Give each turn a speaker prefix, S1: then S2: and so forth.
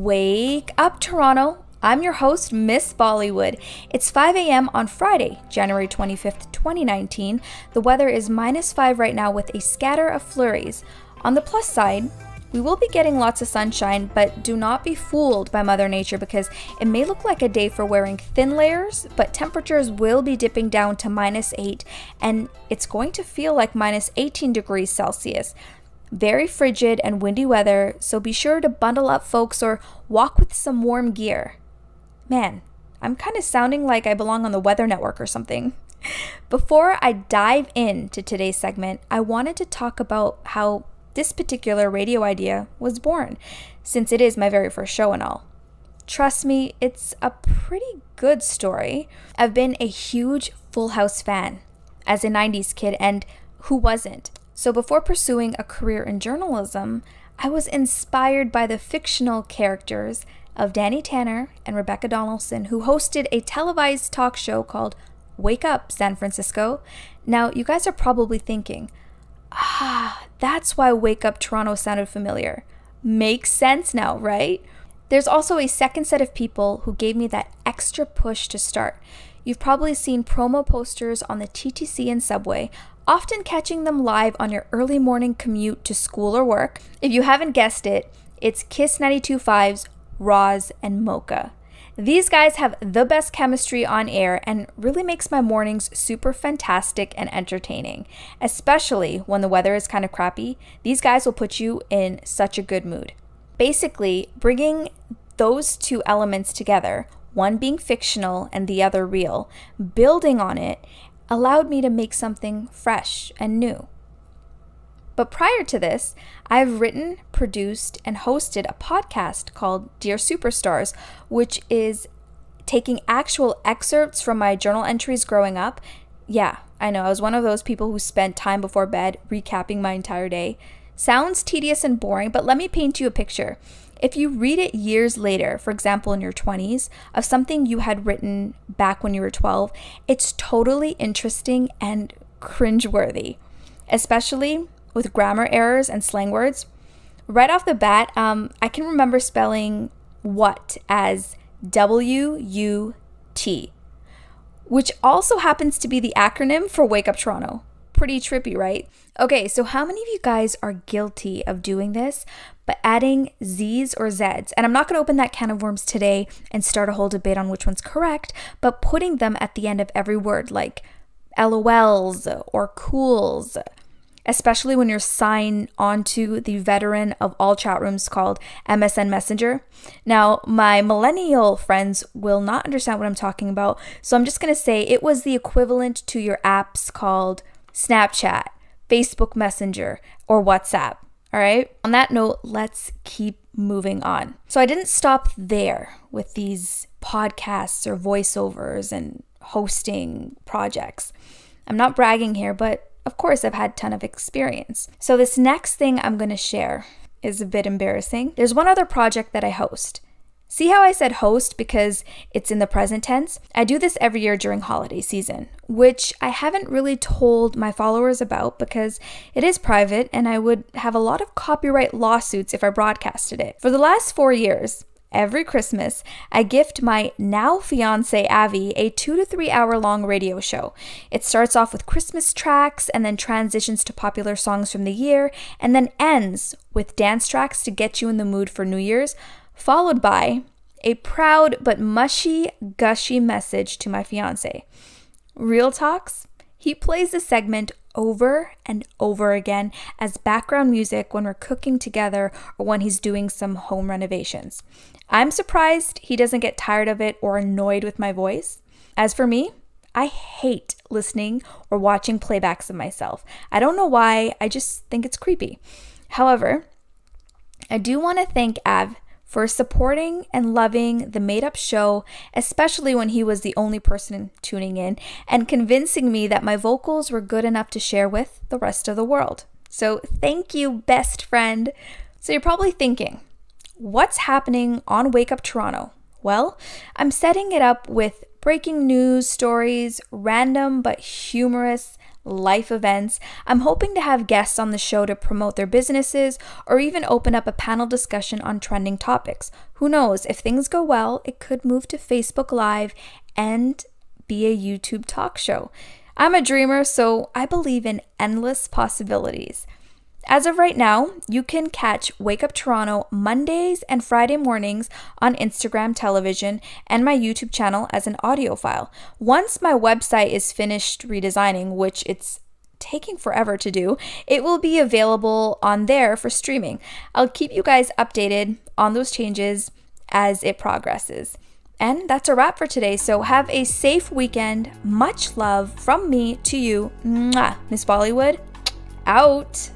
S1: Wake up, Toronto. I'm your host, Miss Bollywoood. It's 5 a.m. on Friday, January 25th, 2019. The weather is -5 right now with a scatter of flurries. On the plus side, we will be getting lots of sunshine, but do not be fooled by Mother Nature because it may look like a day for wearing thin layers, but temperatures will be dipping down to -8 and it's going to feel like -18 degrees Celsius. Very frigid and windy weather, so be sure to bundle up, folks, or walk with some warm gear. Man, I'm kind of sounding like I belong on the Weather Network or something. Before I dive into today's segment, I wanted to talk about how this particular radio idea was born, since it is my very first show and all. Trust me, it's a pretty good story. I've been a huge Full House fan as a 90s kid, and who wasn't? So before pursuing a career in journalism, I was inspired by the fictional characters of Danny Tanner and Rebecca Donaldson, who hosted a televised talk show called Wake Up, San Francisco. Now, you guys are probably thinking, that's why Wake Up Toronto sounded familiar. Makes sense now, right? There's also a second set of people who gave me that extra push to start. You've probably seen promo posters on the TTC and subway, often catching them live on your early morning commute to school or work. If you haven't guessed it, it's Kiss 92.5's Roz and Mocha. These guys have the best chemistry on air and really makes my mornings super fantastic and entertaining. Especially when the weather is kind of crappy, these guys will put you in such a good mood. Basically, bringing those two elements together, one being fictional and the other real, building on it, allowed me to make something fresh and new. But prior to this, I've written, produced, and hosted a podcast called Dear Superstars, which is taking actual excerpts from my journal entries growing up. Yeah, I know, I was one of those people who spent time before bed recapping my entire day. Sounds tedious and boring, but let me paint you a picture. If you read it years later, for example in your 20s, of something you had written back when you were 12, it's totally interesting and cringeworthy, especially with grammar errors and slang words. Right off the bat, I can remember spelling what as W-U-T, which also happens to be the acronym for Wake Up Toronto. Pretty trippy, right? Okay, so how many of you guys are guilty of doing this, but adding Z's or Z's? And I'm not going to open that can of worms today and start a whole debate on which one's correct, but putting them at the end of every word, like LOLs or cools, especially when you're signed onto the veteran of all chat rooms called MSN Messenger. Now, my millennial friends will not understand what I'm talking about, so I'm just going to say it was the equivalent to your apps called Snapchat, Facebook Messenger, or WhatsApp. All right. On that note, let's keep moving on. So I didn't stop there with these podcasts or voiceovers and hosting projects. I'm not bragging here, but of course I've had a ton of experience. So this next thing I'm going to share is a bit embarrassing. There's one other project that I host. See how I said host because it's in the present tense? I do this every year during holiday season, which I haven't really told my followers about because it is private and I would have a lot of copyright lawsuits if I broadcasted it. For the last 4 years, every Christmas, I gift my now fiance Avi a 2 to 3 hour long radio show. It starts off with Christmas tracks and then transitions to popular songs from the year and then ends with dance tracks to get you in the mood for New Year's, followed by a proud but mushy, gushy message to my fiance. Real talks, he plays the segment over and over again as background music when we're cooking together or when he's doing some home renovations. I'm surprised he doesn't get tired of it or annoyed with my voice. As for me, I hate listening or watching playbacks of myself. I don't know why, I just think it's creepy. However, I do want to thank Av for supporting and loving the made-up show, especially when he was the only person tuning in, and convincing me that my vocals were good enough to share with the rest of the world. So thank you, best friend. So you're probably thinking, what's happening on Wake Up Toronto? Well, I'm setting it up with breaking news stories, random but humorous life events. I'm hoping to have guests on the show to promote their businesses or even open up a panel discussion on trending topics. Who knows, if things go well, it could move to Facebook Live and be a YouTube talk show. I'm a dreamer, so I believe in endless possibilities. As of right now, you can catch Wake Up Toronto Mondays and Friday mornings on Instagram, television, and my YouTube channel as an audio file. Once my website is finished redesigning, which it's taking forever to do, it will be available on there for streaming. I'll keep you guys updated on those changes as it progresses. And that's a wrap for today, so have a safe weekend. Much love from me to you. Mwah. Miss Bollywood, out.